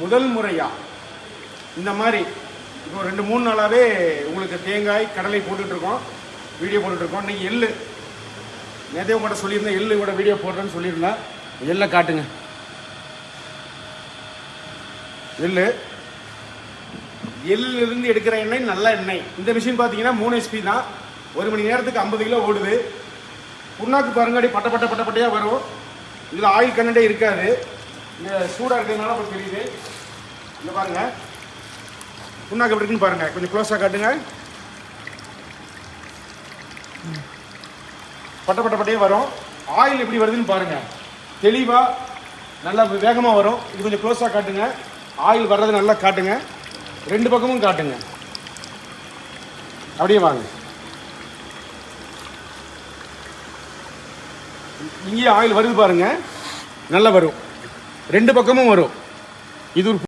முதல் முறையா இந்த மாதிரி இப்போ 2-3 நாளாகவே உங்களுக்கு தேங்காய் கடலை போட்டுட்ருக்கோம், வீடியோ போட்டுட்ருக்கோம். இன்றைக்கி எள்ளு நேற்றே உங்கள்கிட்ட சொல்லியிருந்தேன், எள்ளு கூட வீடியோ போடுறேன்னு சொல்லியிருந்தேன். எள்ளை காட்டுங்க. எள்ளிலிருந்து எடுக்கிற எண்ணெய் நல்ல எண்ணெய். இந்த மிஷின் பார்த்தீங்கன்னா 3 HP தான். 1 மணி நேரத்துக்கு 50 கிலோ ஓடுது. புண்ணாக்கு பாருங்காடி பட்டையாக வரும். இதில் ஆயில் கண்டே இருக்காது. இந்த சூடாக இருக்கிறதுனால இப்போ தெரியுது. இங்கே பாருங்கள் புண்ணாக்கு எப்படி இருக்குன்னு பாருங்கள், கொஞ்சம் க்ளோஸாக காட்டுங்க. பட்டையாக வரும். ஆயில் எப்படி வருதுன்னு பாருங்கள், தெளிவாக நல்லா வேகமாக வரும். இது கொஞ்சம் க்ளோஸாக காட்டுங்க. ஆயில் வர்றது நல்லா காட்டுங்க, 2 பக்கமும் காட்டுங்க. அப்படியே வாங்க, இங்கேயே ஆயில் வருது பாருங்க, நல்லா வரும், 2 பக்கமும் வரும். இது ஒரு